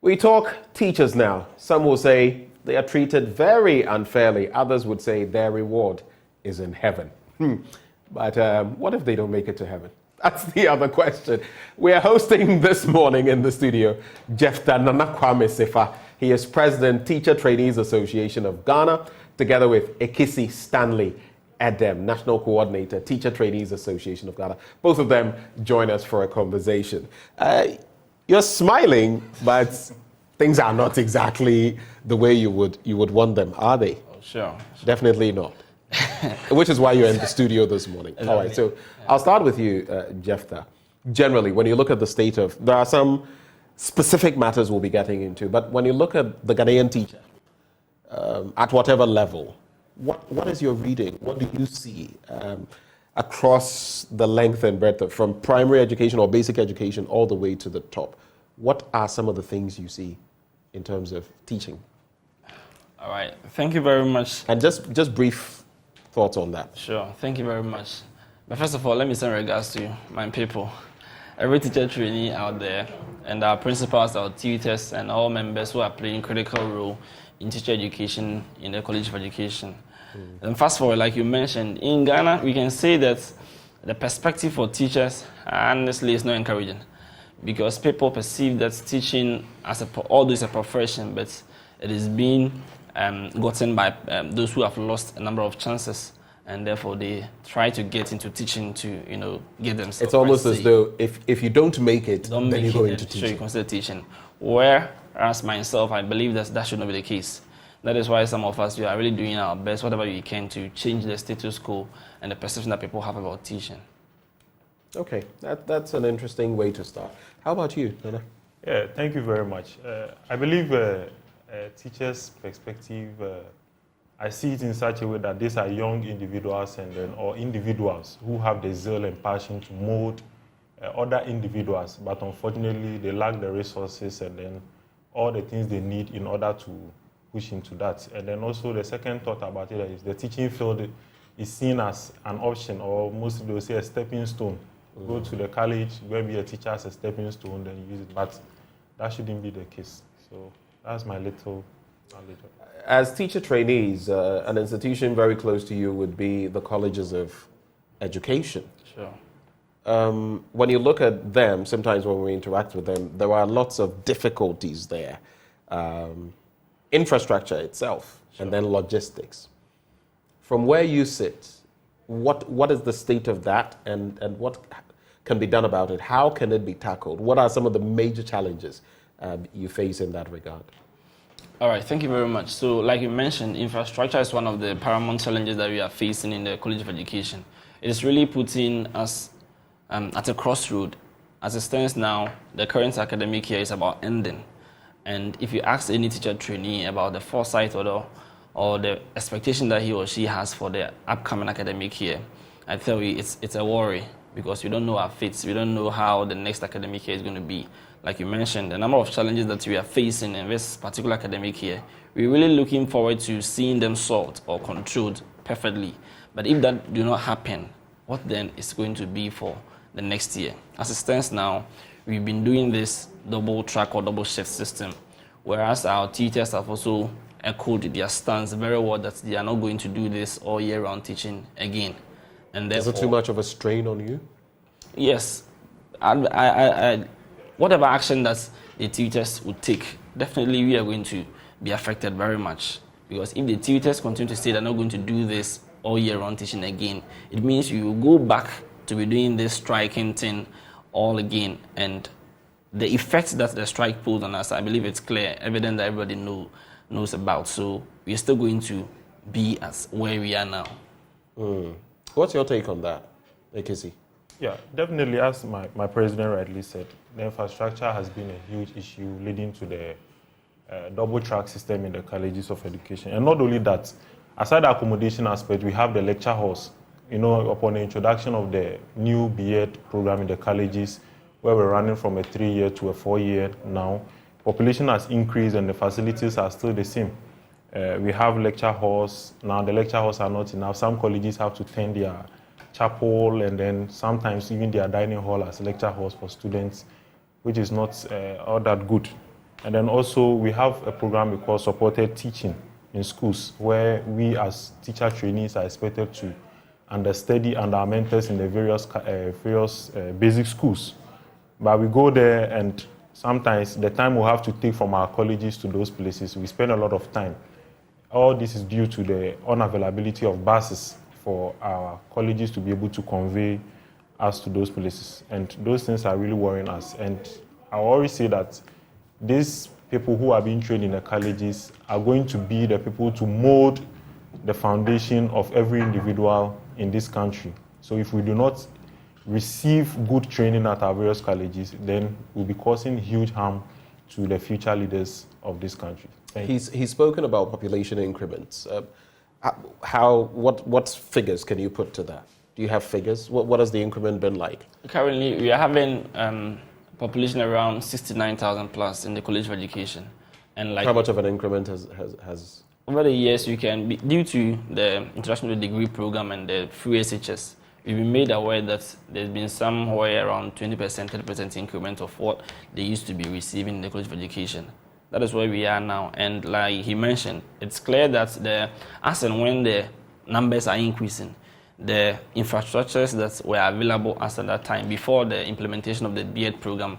We talk teachers now. Some will say they are treated very unfairly. Others would say their reward is in heaven. But what if they don't make it to heaven? That's the other question. We are hosting this morning in the studio Nana Kwame Sefah. He is President, Teacher Trainees Association of Ghana, together with Ekisi Stanley Edem, National Coordinator, Teacher Trainees Association of Ghana. Both of them join us for a conversation. You're smiling, but things are not exactly the way you would want them, are they? Oh, sure. Definitely not. Which is why you're in the studio this morning. All right, so I'll start with you, Jephthah. Generally, when you look at the state of, there are some specific matters we'll be getting into, but when you look at the Ghanaian teacher, at whatever level, what is your reading? What do you see across the length and breadth of, from primary education or basic education all the way to the top? What are some of the things you see in terms of teaching? All right, thank you very much. And just brief thoughts on that. Sure, thank you very much. But first of all, let me send regards to my people, every teacher trainee out there, and our principals, our tutors, and all members who are playing critical role in teacher education in the College of Education. And fast forward, like you mentioned, in Ghana, we can say that the perspective for teachers, honestly, is not encouraging, because people perceive that teaching as although it's a profession, but it is being gotten by those who have lost a number of chances, and therefore they try to get into teaching to, get themselves. It's almost as though if you don't make it, then you go into teaching. Sure, you consider teaching. Whereas myself, I believe that should not be the case. That is why some of us, we are really doing our best, whatever we can, to change the status quo and the perception that people have about teaching. Okay, that's an interesting way to start. How about you, Nana? Yeah, thank you very much. I believe teachers' perspective, I see it in such a way that these are young individuals or individuals who have the zeal and passion to mold other individuals, but unfortunately they lack the resources and then all the things they need in order to push into that. And then also the second thought about it is the teaching field is seen as an option, or mostly they will say a stepping stone. Go to the college, go and be a teacher as a stepping stone, then use it. But that shouldn't be the case. So that's my little knowledge. As teacher trainees, an institution very close to you would be the colleges of education. Sure. When you look at them, sometimes when we interact with them, there are lots of difficulties there. Infrastructure itself, sure, and then logistics. From where you sit, what is the state of that, and what can be done about it? How can it be tackled? What are some of the major challenges you face in that regard? All right, thank you very much. So like you mentioned, infrastructure is one of the paramount challenges that we are facing in the College of Education. It is really putting us at a crossroad. As it stands now, the current academic year is about ending. And if you ask any teacher trainee about the foresight or the expectation that he or she has for the upcoming academic year, I tell you it's a worry, because we don't know our fates. We don't know how the next academic year is going to be. Like you mentioned, the number of challenges that we are facing in this particular academic year, we're really looking forward to seeing them solved or controlled perfectly. But if that do not happen, what then is going to be for the next year? As it stands now, we've been doing this double track or double shift system, whereas our teachers have also echoed their stance very well that they are not going to do this all year round teaching again. And is it too much of a strain on you? Yes. I whatever action that the tutors would take, definitely we are going to be affected very much. Because if the tutors continue to say they're not going to do this all year round teaching again, it means you will go back to be doing this striking thing all again. And the effect that the strike put on us, I believe it's clear, evident that everybody knows about. So we're still going to be as where we are now. What's your take on that, Ekisi? Yeah, definitely, as my president rightly said, the infrastructure has been a huge issue leading to the double track system in the colleges of education. And not only that, aside the accommodation aspect, we have the lecture halls. Upon the introduction of the new B.Ed program in the colleges, where we're running from a 3-year to a 4-year now, population has increased and the facilities are still the same. We have lecture halls. Now the lecture halls are not enough. Some colleges have to turn their chapel and then sometimes even their dining hall as lecture halls for students, which is not all that good. And then also we have a program we call supported teaching in schools, where we as teacher trainees are expected to understudy under our mentors in the various basic schools. But we go there, and sometimes the time we have to take from our colleges to those places, we spend a lot of time. All this is due to the unavailability of buses for our colleges to be able to convey us to those places. And those things are really worrying us. And I always say that these people who are being trained in the colleges are going to be the people to mold the foundation of every individual in this country. So if we do not receive good training at our various colleges, then we'll be causing huge harm to the future leaders of this country. He's spoken about population increments. What figures can you put to that? Do you have figures? What has the increment been like? Currently, we are having population around 69,000 plus in the College of Education. And how much of an increment has over the years, you can be, due to the international degree program and the free SHS, we've been made aware that there's been somewhere around 20%, 30% increment of what they used to be receiving in the College of Education. That is where we are now. And like he mentioned, it's clear that as and when the numbers are increasing, the infrastructures that were available as at that time before the implementation of the B.Ed program,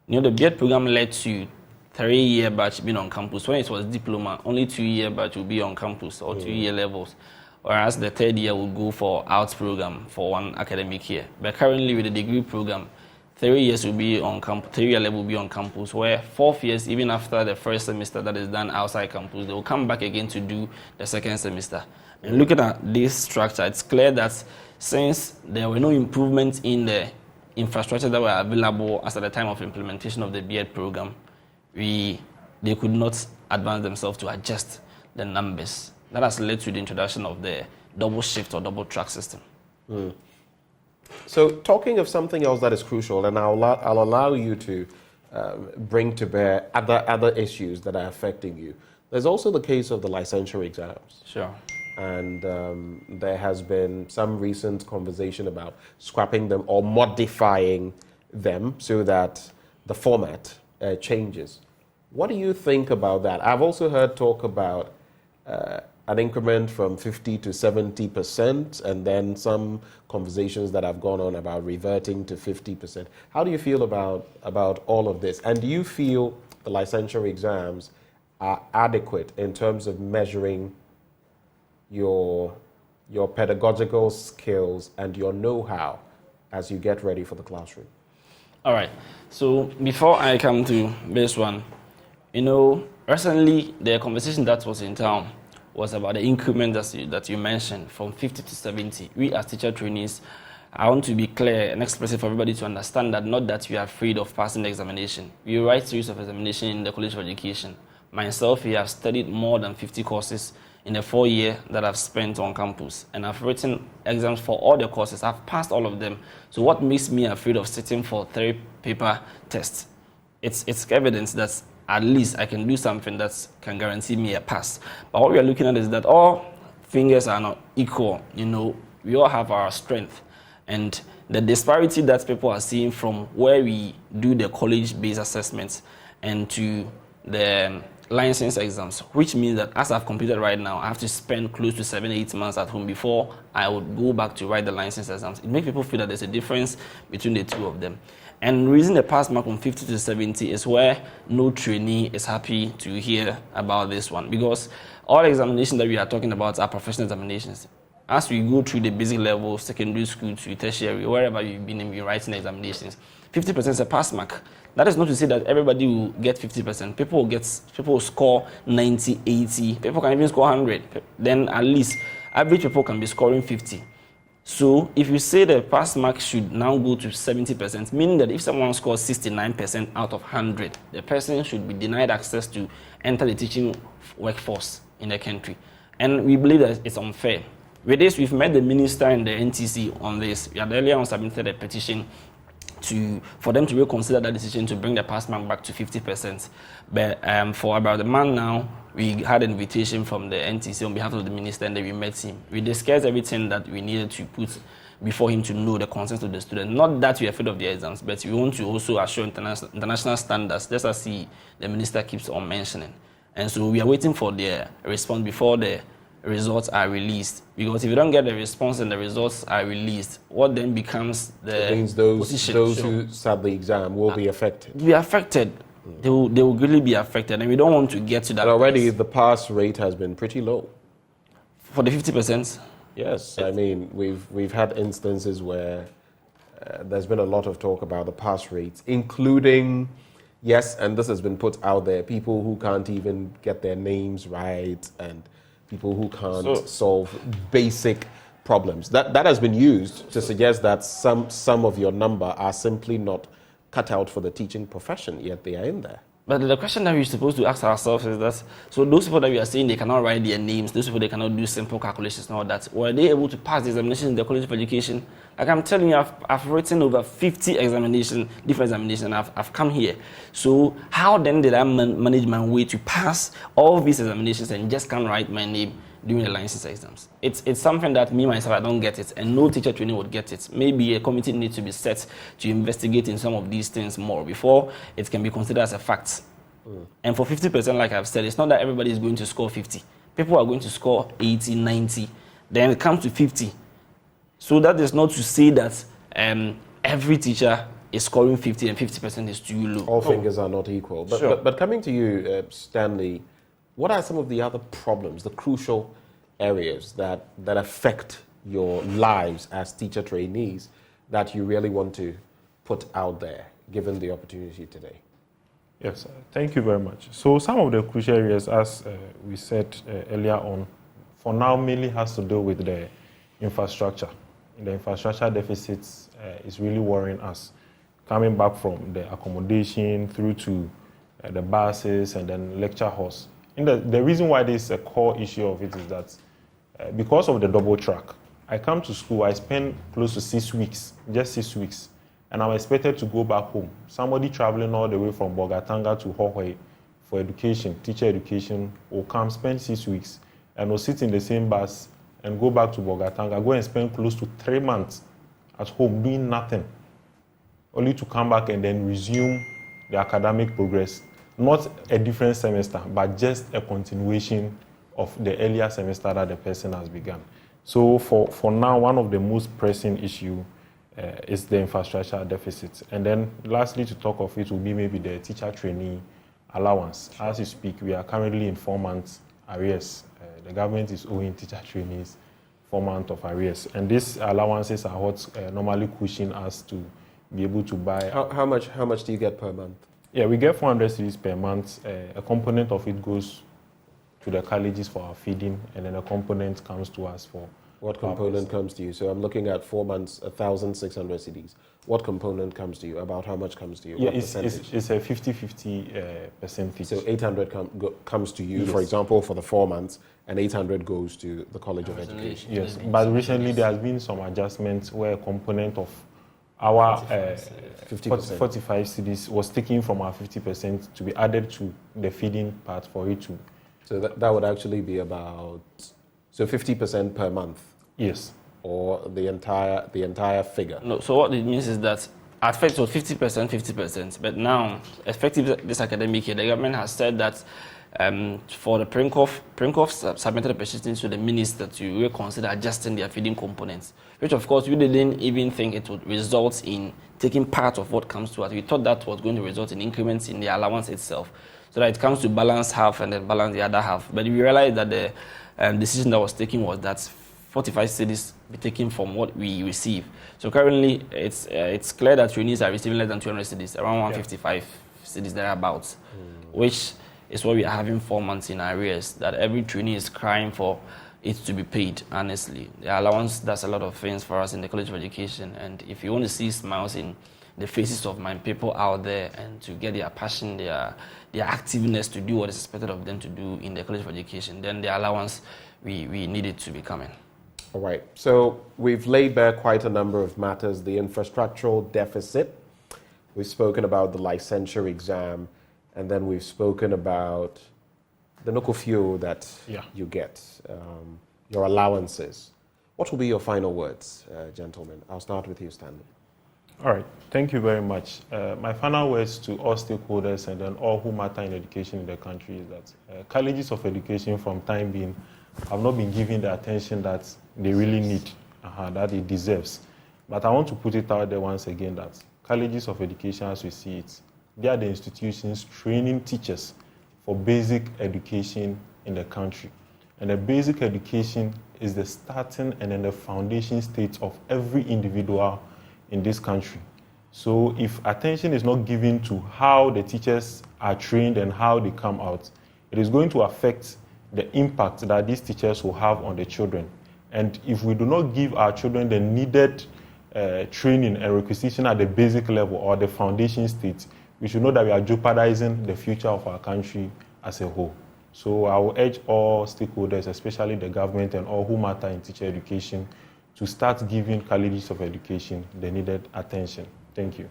the B.Ed program led to 3-year batch being on campus. When it was diploma, only 2-year batch will be on campus or 2-year levels, whereas the 3rd year will go for arts program for 1 academic year. But currently with the degree program, 3 years will be on campus, 3-year level will be on campus, where 4th years, even after the first semester that is done outside campus, they will come back again to do the 2nd semester. And looking at this structure, it's clear that since there were no improvements in the infrastructure that were available as at the time of implementation of the B.Ed program, they could not advance themselves to adjust the numbers. That has led to the introduction of the double shift or double track system. So talking of something else that is crucial, and I'll allow you to bring to bear other issues that are affecting you. There's also the case of the licensure exams. Sure. And there has been some recent conversation about scrapping them or modifying them so that the format changes. What do you think about that? I've also heard talk about an increment from 50 to 70%, and then some conversations that have gone on about reverting to 50%. How do you feel about all of this? And do you feel the licensure exams are adequate in terms of measuring your pedagogical skills and your know-how as you get ready for the classroom? All right. So before I come to this one, recently the conversation that was in town was about the increment that you mentioned from 50 to 70. We as teacher trainees, I want to be clear and explicit for everybody to understand that not that we are afraid of passing the examination. We write series of examination in the College of Education. Myself, I have studied more than 50 courses in the 4 year that I've spent on campus, and I've written exams for all the courses. I've passed all of them. So what makes me afraid of sitting for 3 paper tests? It's evidence that at least I can do something that can guarantee me a pass. But what we are looking at is that all fingers are not equal. We all have our strength, and the disparity that people are seeing from where we do the college-based assessments and to the license exams, which means that as I've completed right now, I have to spend close to 7-8 months at home before I would go back to write the license exams. It makes people feel that there's a difference between the two of them. And the reason the pass mark from 50 to 70 is where no trainee is happy to hear about this one, because all examinations that we are talking about are professional examinations. As we go through the basic level, secondary school to tertiary, wherever you've been in writing examinations, 50% is a pass mark. That is not to say that everybody will get 50%. People will score 90, 80. People can even score 100. Then at least average people can be scoring 50. So if you say the pass mark should now go to 70%, meaning that if someone scores 69% out of 100, the person should be denied access to enter the teaching workforce in the country. And we believe that it's unfair. With this, we've met the minister and the NTC on this. We had earlier on submitted a petition for them to reconsider that decision to bring the pass mark back to 50%. But for about a month now, we had an invitation from the NTC on behalf of the minister, and then we met him. We discussed everything that we needed to put before him to know the concerns of the student. Not that we're afraid of the exams, but we want to also assure international standards, just as the minister keeps on mentioning. And so we are waiting for their response before the results are released. Because if you don't get the response and the results are released, what then becomes the It means position? those who sat the exam will be affected. Be affected. They will really be affected, and we don't want to get to that. And already place. the pass rate has been pretty low. For the 50%. Yes, I mean we've had instances where there's been a lot of talk about the pass rates, including, yes, and this has been put out there, people who can't even get their names right and people who can't solve basic problems. That has been used to suggest that some of your number are simply not cut out for the teaching profession, yet they are in there. But the question that we're supposed to ask ourselves is that, so those people that we are saying they cannot write their names, those people they cannot do simple calculations and all that, were they able to pass the examinations in the College of Education? Like I'm telling you, I've written over 50 examinations, different examinations, and I've come here. So how then did I manage my way to pass all these examinations and just can't write my name during the license exams? It's something that me, myself, I don't get it, and no teacher trainee would get it. Maybe a committee needs to be set to investigate in some of these things more before it can be considered as a fact. And for 50%, like I've said, it's not that everybody is going to score 50. People are going to score 80, 90, then it comes to 50. So that is not to say that every teacher is scoring 50 and 50% is too low. All fingers are not equal. But, Sure. but coming to you, Stanley, what are some of the other problems, the crucial areas that affect your lives as teacher trainees that you really want to put out there, given the opportunity today? Yes, thank you very much. So some of the crucial areas, as we said earlier on, for now mainly has to do with the infrastructure. The infrastructure deficits is really worrying us. Coming back from the accommodation through to the buses and then lecture halls. And the reason why this is a core issue of it is that because of the double track, I come to school, I spend close to 6 weeks, just 6 weeks. And I'm expected to go back home. Somebody traveling all the way from Bogatanga to Hohoi for education, teacher education, will come spend 6 weeks and will sit in the same bus and go back to Bogatanga, go and spend close to 3 months at home doing nothing, only to come back and then resume the academic progress. Not a different semester, but just a continuation of the earlier semester that the person has begun. So for now, one of the most pressing issues is the infrastructure deficit. And then lastly, to talk of it will be maybe the teacher trainee allowance. As you speak, we are currently in 4 months arrears. The government is owing teacher trainees 4 months of arrears. And these allowances are what normally cushion us to be able to buy. How much do you get per month? Yeah, we get 400 cedis per month. A component of it goes to the colleges for our feeding, and then a component comes to us for. What component comes to you? So I'm looking at 4 months, 1,600 CDs. What component comes to you? About how much comes to you? Yeah, what it's a 50-50 percentage. So 800 comes to you, Yes. for example, for the 4 months, and 800 goes to the College of Education. Yes, but recently there has been some adjustments where a component of our 50%. 45 CDs was taken from our 50% to be added to the feeding part for it to. So that would actually be about 50% per month. Yes. Or the entire figure. No, so what it means is that at first it was 50%, but now, effective this academic year, the government has said that for the Prinkoff submitted a petition to the minister to reconsider adjusting their feeding components, which of course we didn't even think it would result in taking part of what comes to us. We thought that was going to result in increments in the allowance itself, so that it comes to balance half and then balance the other half. But we realized that the decision that was taken was that 45 cedis be taken from what we receive. So currently, it's clear that trainees are receiving less than 200 cedis, around 155 cedis thereabouts, which is what we are having 4 months in arrears, that every trainee is crying for it to be paid, honestly. The allowance does a lot of things for us in the College of Education, and if you want to see smiles in the faces of my people out there and to get their passion, their activeness to do what is expected of them to do in the College of Education, then the allowance, we need it to be coming. All right. So we've laid bare quite a number of matters. The infrastructural deficit. We've spoken about the licensure exam. And then we've spoken about the NOCO fuel that you get, your allowances. What will be your final words, gentlemen? I'll start with you, Stanley. All right, thank you very much. My final words to all stakeholders and then all who matter in education in the country is that colleges of education from time being have not been given the attention that they really need, that it deserves. But I want to put it out there once again that colleges of education, as we see it, they are the institutions training teachers for basic education in the country. And the basic education is the starting and then the foundation state of every individual in this country. So if attention is not given to how the teachers are trained and how they come out, it is going to affect the impact that these teachers will have on the children. And if we do not give our children the needed training and requisition at the basic level or the foundation state, we should know that we are jeopardizing the future of our country as a whole. So I will urge all stakeholders, especially the government and all who matter in teacher education, to start giving colleges of education the needed attention. Thank you.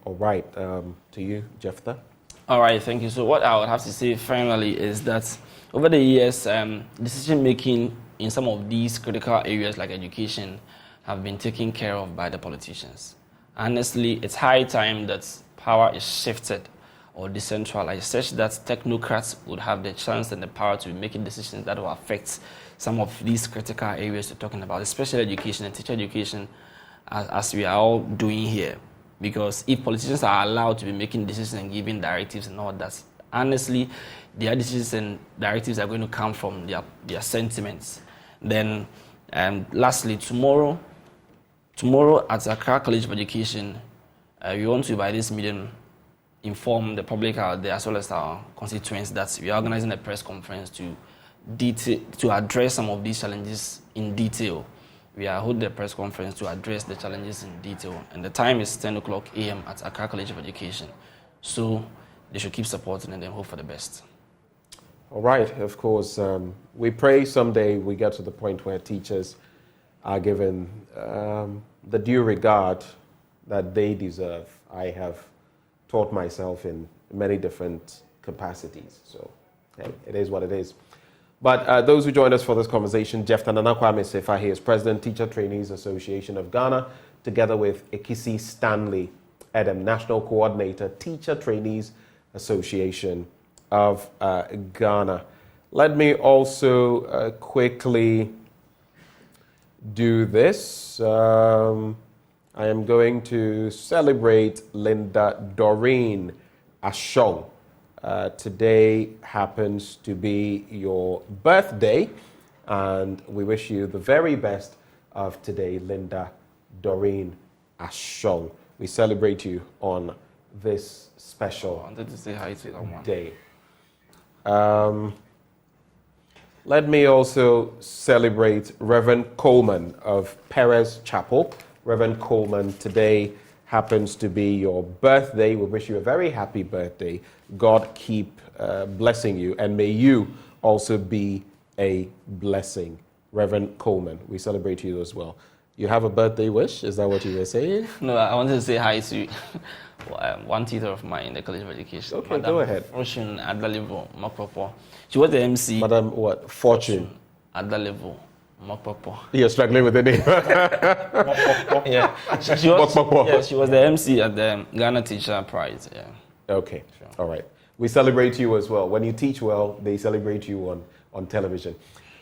All right. To you, Jephthah. All right, thank you. So what I would have to say finally is that over the years, decision-making in some of these critical areas like education have been taken care of by the politicians. Honestly, it's high time that power is shifted or decentralized, such that technocrats would have the chance and the power to be making decisions that will affect some of these critical areas we're talking about, especially education and teacher education, as we are all doing here. Because if politicians are allowed to be making decisions and giving directives and all that, honestly, their decisions and directives are going to come from their sentiments. Then, lastly, tomorrow at Accra College of Education, we want to, by this medium, inform the public out there as well as our constituents that we are organizing a press conference to address some of these challenges in detail. We are holding a press conference to address the challenges in detail, and the time is 10 o'clock a.m. at Accra College of Education. So they should keep supporting and then hope for the best. All right. Of course, we pray someday we get to the point where teachers are given the due regard that they deserve. I have taught myself in many different capacities. So hey, it is what it is. But those who joined us for this conversation, Jephthah Nanakwame Sefah, he is President, Teacher Trainees Association of Ghana, together with Ekisi Stanley Edem, National Coordinator, Teacher Trainees Association of Ghana. Let me also quickly do this. I am going to celebrate Linda Doreen Ashong. Today happens to be your birthday, and we wish you the very best of today, Linda Doreen Ashong. We celebrate you on this special I wanted to say hi to that day. Let me also celebrate Reverend Coleman of Perez Chapel. Reverend Coleman, today happens to be your birthday. We wish you a very happy birthday. God keep blessing you, and may you also be a blessing. Reverend Coleman, we celebrate you as well. You have a birthday wish? Is that what you were saying? No, I wanted to say hi to one teacher of mine in the College of Education. Okay, go ahead. Fortune Adalevo Mokpopo. She was the MC. Madam what? Fortune Adalevo Mokpopo. You're struggling with the name. Yeah, she was the MC at the Ghana Teacher Prize. Yeah. Okay, Sure. All right. We celebrate you as well. When you teach well, they celebrate you on television.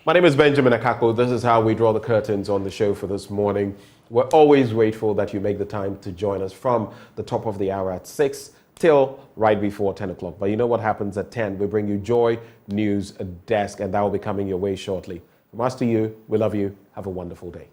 My name is Benjamin Akako. This is how we draw the curtains on the show for this morning. We're always grateful that you make the time to join us from the top of the hour at 6 till right before 10 o'clock. But you know what happens at 10? We bring you Joy News Desk, and that will be coming your way shortly. From us to you, we love you. Have a wonderful day.